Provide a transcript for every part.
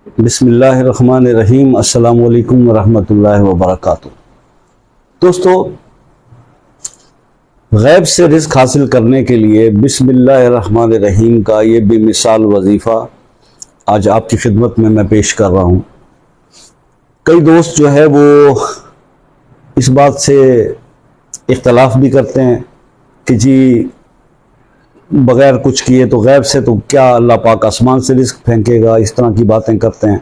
بسم اللہ الرحمن الرحیم۔ السلام علیکم ورحمۃ اللہ وبرکاتہ۔ دوستو، غیب سے رزق حاصل کرنے کے لیے بسم اللہ الرحمن الرحیم کا یہ بے مثال وظیفہ آج آپ کی خدمت میں پیش کر رہا ہوں۔ کئی دوست جو ہے وہ اس بات سے اختلاف بھی کرتے ہیں کہ جی بغیر کچھ کیے تو غیب سے تو کیا اللہ پاک آسمان سے رزق پھینکے گا، اس طرح کی باتیں کرتے ہیں۔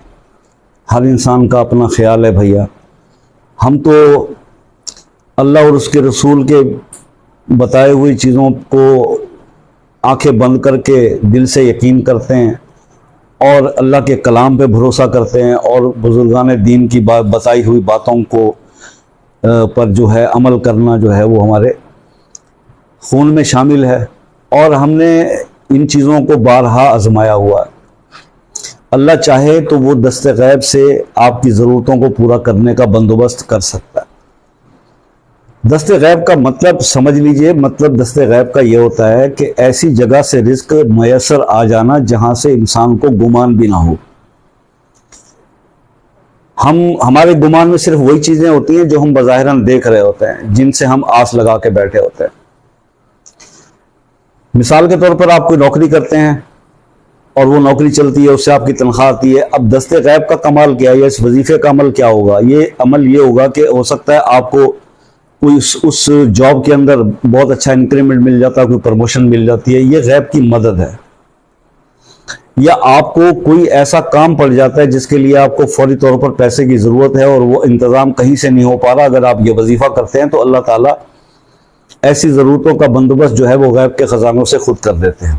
ہر انسان کا اپنا خیال ہے بھیا۔ ہم تو اللہ اور اس کے رسول کے بتائے ہوئی چیزوں کو آنکھیں بند کر کے دل سے یقین کرتے ہیں اور اللہ کے کلام پہ بھروسہ کرتے ہیں اور بزرگان دین کی بتائی ہوئی باتوں کو پر جو ہے عمل کرنا جو ہے وہ ہمارے خون میں شامل ہے، اور ہم نے ان چیزوں کو بارہا آزمایا ہوا ہے۔ اللہ چاہے تو وہ دست غیب سے آپ کی ضرورتوں کو پورا کرنے کا بندوبست کر سکتا ہے۔ دست غیب کا مطلب سمجھ لیجئے، مطلب دست غیب کا یہ ہوتا ہے کہ ایسی جگہ سے رزق میسر آ جانا جہاں سے انسان کو گمان بھی نہ ہو۔ ہمارے گمان میں صرف وہی چیزیں ہوتی ہیں جو ہم بظاہراً دیکھ رہے ہوتے ہیں، جن سے ہم آس لگا کے بیٹھے ہوتے ہیں۔ مثال کے طور پر آپ کوئی نوکری کرتے ہیں اور وہ نوکری چلتی ہے، اس سے آپ کی تنخواہ آتی ہے۔ اب دست غیب کا کمال کیا ہے، یا اس وظیفے کا عمل کیا ہوگا؟ یہ عمل یہ ہوگا کہ ہو سکتا ہے آپ کو کوئی اس جاب کے اندر بہت اچھا انکریمنٹ مل جاتا ہے، کوئی پروموشن مل جاتی ہے، یہ غیب کی مدد ہے۔ یا آپ کو کوئی ایسا کام پڑ جاتا ہے جس کے لیے آپ کو فوری طور پر پیسے کی ضرورت ہے اور وہ انتظام کہیں سے نہیں ہو پا رہا۔ اگر آپ یہ وظیفہ کرتے ہیں تو اللہ تعالیٰ ایسی ضرورتوں کا بندوبست جو ہے وہ غیب کے خزانوں سے خود کر دیتے ہیں۔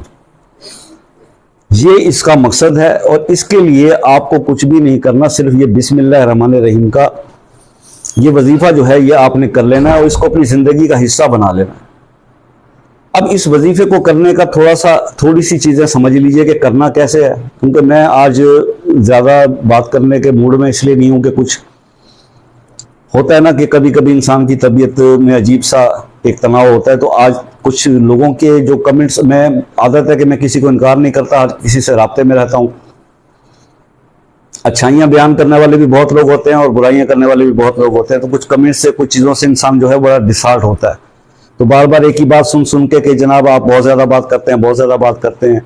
یہ اس کا مقصد ہے، اور اس کے لیے آپ کو کچھ بھی نہیں کرنا، صرف یہ بسم اللہ الرحمن الرحیم کا یہ وظیفہ جو ہے یہ آپ نے کر لینا ہے اور اس کو اپنی زندگی کا حصہ بنا لینا ہے۔ اب اس وظیفے کو کرنے کا تھوڑی سی چیزیں سمجھ لیجئے کہ کرنا کیسے ہے، کیونکہ میں آج زیادہ بات کرنے کے موڈ میں اس لیے نہیں ہوں کہ کچھ ہوتا ہے نا کہ کبھی کبھی انسان کی طبیعت میں عجیب سا ایک تناؤ ہوتا ہے، تو آج کچھ لوگوں کے جو کمنٹس، میں عادت ہے کہ میں کسی کو انکار نہیں کرتا، ہر کسی سے رابطے میں رہتا ہوں۔ اچھائیاں بیان کرنے والے بھی بہت لوگ ہوتے ہیں اور برائیاں کرنے والے بھی بہت لوگ ہوتے ہیں، تو کچھ کمنٹس سے کچھ چیزوں سے انسان جو ہے بڑا ڈسہارٹ ہوتا ہے، تو بار بار ایک ہی بات سن کے کہ جناب آپ بہت زیادہ بات کرتے ہیں، بہت زیادہ بات کرتے ہیں۔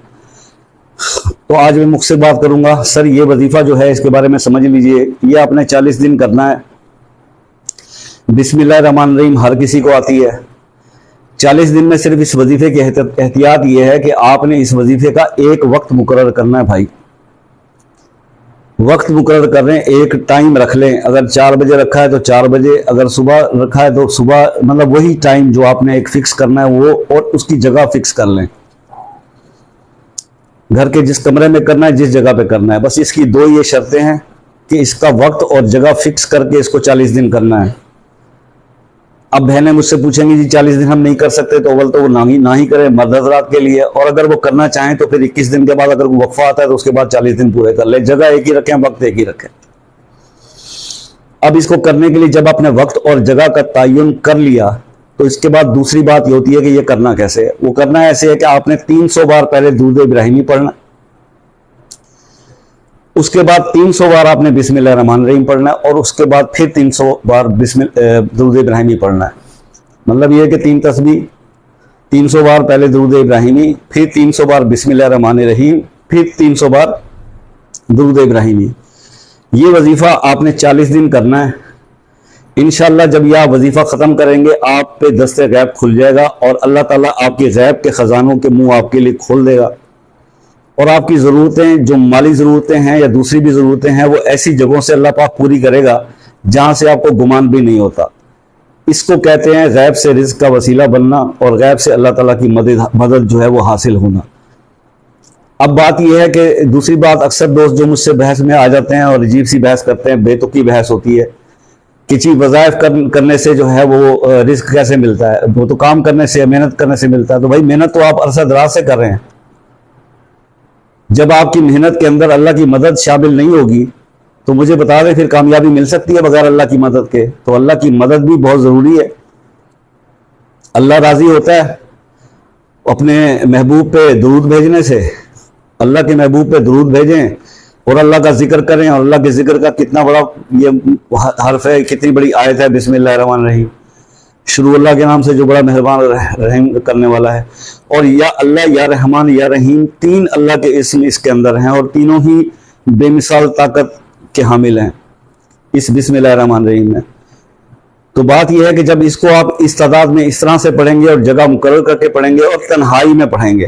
تو آج میں مجھ سے بات کروں گا، سر یہ وظیفہ جو ہے اس کے بارے میں سمجھ لیجئے، یہ آپ نے 40 دن کرنا ہے۔ بسم اللہ الرحمن الرحیم ہر کسی کو آتی ہے۔ 40 دن میں صرف اس وظیفے کی احتیاط یہ ہے کہ آپ نے اس وظیفے کا ایک وقت مقرر کرنا ہے بھائی۔ وقت مقرر کر رہے ہیں، ایک ٹائم رکھ لیں، اگر 4 بجے رکھا ہے تو 4 بجے، اگر صبح رکھا ہے تو صبح، مطلب وہی ٹائم جو آپ نے ایک فکس کرنا ہے وہ، اور اس کی جگہ فکس کر لیں۔ گھر کے جس کمرے میں کرنا ہے، جس جگہ پہ کرنا ہے، بس اس کی 2 یہ شرطیں ہیں کہ اس کا وقت اور جگہ فکس کر کے اس کو 40 دن کرنا ہے۔ اب بہنیں مجھ سے پوچھیں گی جی 40 دن ہم نہیں کر سکتے، تو اول تو وہ نہ ہی کریں مرد حضرات کے لیے، اور اگر وہ کرنا چاہیں تو پھر 21 دن کے بعد اگر وقفہ آتا ہے تو اس کے بعد 40 دن پورے کر لیں۔ جگہ ایک ہی رکھیں، وقت ایک ہی رکھیں۔ اب اس کو کرنے کے لیے جب آپ نے وقت اور جگہ کا تعین کر لیا تو اس کے بعد دوسری بات یہ ہوتی ہے کہ یہ کرنا کیسے ہے۔ وہ کرنا ایسے ہے کہ آپ نے 300 بار پہلے درود ابراہیمی پڑھنا، اس کے بعد 300 بار آپ نے بسم اللہ الرحمن الرحیم پڑھنا ہے، اور اس کے بعد پھر 300 بار درود ابراہیمی پڑھنا ہے۔ مطلب یہ ہے کہ 3 تسبیح، 300 بار پہلے درود ابراہیمی، پھر 300 بار بسم اللہ الرحمن الرحیم، پھر 300 بار درود ابراہیمی۔ یہ وظیفہ آپ نے 40 دن کرنا ہے۔ انشاءاللہ جب یہ آپ وظیفہ ختم کریں گے، آپ پہ دست غیب کھل جائے گا اور اللہ تعالیٰ آپ کے غیب کے خزانوں کے منہ آپ کے لیے کھول دے گا، اور آپ کی ضرورتیں جو مالی ضرورتیں ہیں یا دوسری بھی ضرورتیں ہیں وہ ایسی جگہوں سے اللہ پاک پوری کرے گا جہاں سے آپ کو گمان بھی نہیں ہوتا۔ اس کو کہتے ہیں غیب سے رزق کا وسیلہ بننا، اور غیب سے اللہ تعالیٰ کی مدد جو ہے وہ حاصل ہونا۔ اب بات یہ ہے کہ دوسری بات، اکثر دوست جو مجھ سے بحث میں آ جاتے ہیں اور عجیب سی بحث کرتے ہیں، بے تکی بحث ہوتی ہے کہ چیز وظائف کرنے سے جو ہے وہ رزق کیسے ملتا ہے، وہ تو کام کرنے سے، محنت کرنے سے ملتا ہے۔ تو بھائی محنت تو آپ عرصہ دراز سے کر رہے ہیں، جب آپ کی محنت کے اندر اللہ کی مدد شامل نہیں ہوگی تو مجھے بتا دیں پھر کامیابی مل سکتی ہے بغیر اللہ کی مدد کے؟ تو اللہ کی مدد بھی بہت ضروری ہے۔ اللہ راضی ہوتا ہے اپنے محبوب پہ درود بھیجنے سے۔ اللہ کے محبوب پہ درود بھیجیں اور اللہ کا ذکر کریں. اور اللہ کے ذکر کا کتنا بڑا یہ حرف ہے, کتنی بڑی آیت ہے, بسم اللہ الرحمن الرحیم. شروع اللہ کے نام سے جو بڑا مہربان رحیم کرنے والا ہے. اور یا اللہ, یا رحمان, یا رحیم, 3 اللہ کے اسم اس کے اندر ہیں, اور تینوں ہی بے مثال طاقت کے حامل ہیں اس بسم اللہ الرحمن الرحیم میں. تو بات یہ ہے کہ جب اس کو آپ اس تعداد میں اس طرح سے پڑھیں گے اور جگہ مقرر کر کے پڑھیں گے اور تنہائی میں پڑھیں گے,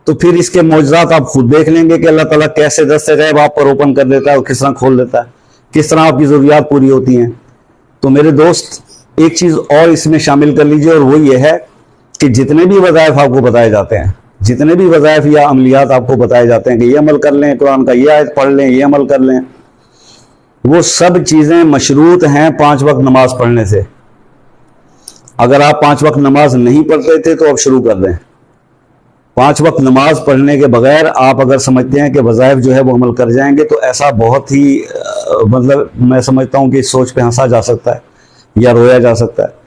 تو پھر اس کے معجزات آپ خود دیکھ لیں گے کہ اللہ تعالیٰ کیسے دست غیب آپ پر اوپن کر دیتا ہے اور کس طرح کھول دیتا ہے, کس طرح آپ کی ضروریات پوری ہوتی ہیں. تو میرے دوست, ایک چیز اور اس میں شامل کر لیجئے, اور وہ یہ ہے کہ جتنے بھی وظائف آپ کو بتائے جاتے ہیں, جتنے بھی وظائف یا عملیات آپ کو بتائے جاتے ہیں کہ یہ عمل کر لیں, قرآن کا یہ آیت پڑھ لیں, یہ عمل کر لیں, وہ سب چیزیں مشروط ہیں 5 وقت نماز پڑھنے سے. اگر آپ 5 وقت نماز نہیں پڑھتے تھے تو اب شروع کر دیں. 5 وقت نماز پڑھنے کے بغیر آپ اگر سمجھتے ہیں کہ وظائف جو ہے وہ عمل کر جائیں گے, تو ایسا بہت ہی مطلب میں سمجھتا ہوں کہ اس سوچ پہ ہنسا جا سکتا ہے یا رویا جا سکتا ہے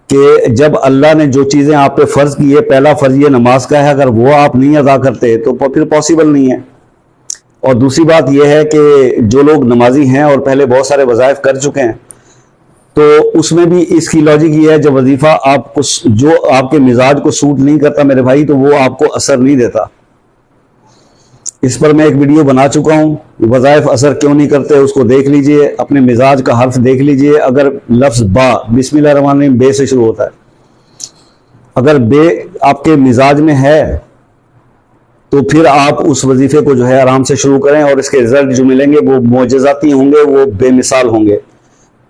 کہ جب اللہ نے جو چیزیں آپ پہ فرض کی ہے, پہلا فرض یہ نماز کا ہے, اگر وہ آپ نہیں ادا کرتے تو پھر پاسبل نہیں ہے. اور دوسری بات یہ ہے کہ جو لوگ نمازی ہیں اور پہلے بہت سارے وظائف کر چکے ہیں, تو اس میں بھی اس کی لاجک یہ ہے, جب وظیفہ آپ کو جو آپ کے مزاج کو سوٹ نہیں کرتا میرے بھائی, تو وہ آپ کو اثر نہیں دیتا. اس پر میں ایک ویڈیو بنا چکا ہوں, وظائف اثر کیوں نہیں کرتے اس کو دیکھ لیجئے, اپنے مزاج کا حرف دیکھ لیجئے. اگر لفظ با, بسم اللہ الرحمن الرحیم, بے سے شروع ہوتا ہے, اگر بے آپ کے مزاج میں ہے تو پھر آپ اس وظیفے کو جو ہے آرام سے شروع کریں, اور اس کے رزلٹ جو ملیں گے وہ معجزاتی ہوں گے, وہ بے مثال ہوں گے.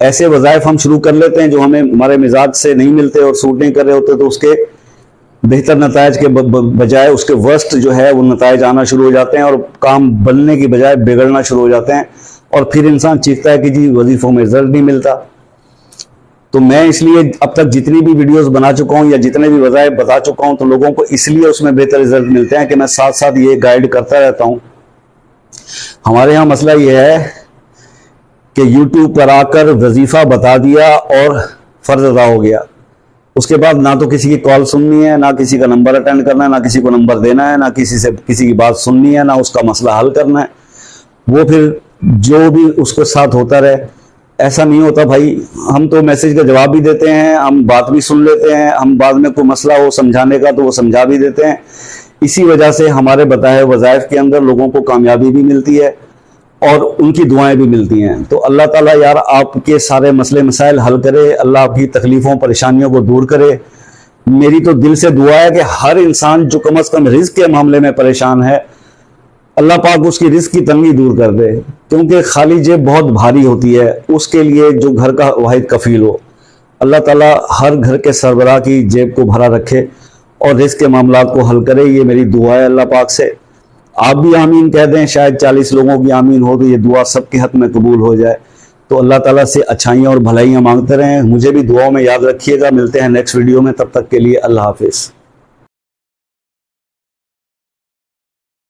ایسے وظائف ہم شروع کر لیتے ہیں جو ہمیں ہمارے مزاج سے نہیں ملتے اور سوٹ نہیں کر رہے ہوتے, تو اس کے بہتر نتائج کے بجائے اس کے ورسٹ جو ہے وہ نتائج آنا شروع ہو جاتے ہیں, اور کام بننے کی بجائے بگڑنا شروع ہو جاتے ہیں, اور پھر انسان چیختا ہے کہ جی وظیفوں میں رزلٹ نہیں ملتا. تو میں اس لیے اب تک جتنی بھی ویڈیوز بنا چکا ہوں یا جتنے بھی وظائف بتا چکا ہوں, تو لوگوں کو اس لیے اس میں بہتر رزلٹ ملتے ہیں کہ میں ساتھ ساتھ یہ گائیڈ کرتا رہتا ہوں. ہمارے ہاں مسئلہ یہ ہے کہ یوٹیوب پر آ کر وظیفہ بتا دیا اور فرض ادا ہو گیا, اس کے بعد نہ تو کسی کی کال سننی ہے, نہ کسی کا نمبر اٹینڈ کرنا ہے, نہ کسی کو نمبر دینا ہے, نہ کسی سے کسی کی بات سننی ہے, نہ اس کا مسئلہ حل کرنا ہے. وہ پھر جو بھی اس کے ساتھ ہوتا رہے. ایسا نہیں ہوتا بھائی, ہم تو میسج کا جواب بھی دیتے ہیں, ہم بات بھی سن لیتے ہیں, ہم بعد میں کوئی مسئلہ ہو سمجھانے کا تو وہ سمجھا بھی دیتے ہیں. اسی وجہ سے ہمارے بتائے وظائف کے اندر لوگوں کو کامیابی بھی ملتی ہے اور ان کی دعائیں بھی ملتی ہیں. تو اللہ تعالیٰ یار آپ کے سارے مسئلے مسائل حل کرے, اللہ آپ کی تکلیفوں پریشانیوں کو دور کرے. میری تو دل سے دعا ہے کہ ہر انسان جو کم از کم رزق کے معاملے میں پریشان ہے, اللہ پاک اس کی رزق کی تنگی دور کر دے, کیونکہ خالی جیب بہت بھاری ہوتی ہے. اس کے لیے جو گھر کا واحد کفیل ہو, اللہ تعالیٰ ہر گھر کے سربراہ کی جیب کو بھرا رکھے اور رزق کے معاملات کو حل کرے. یہ میری دعا ہے اللہ پاک سے. آپ بھی آمین کہہ دیں, شاید 40 لوگوں کی آمین ہو تو یہ دعا سب کے حق میں قبول ہو جائے. تو اللہ تعالیٰ سے اچھائیاں اور بھلائیاں مانگتے رہیں. مجھے بھی دعاؤں میں یاد رکھیے گا. ملتے ہیں نیکسٹ ویڈیو میں, تب تک کے لیے اللہ حافظ.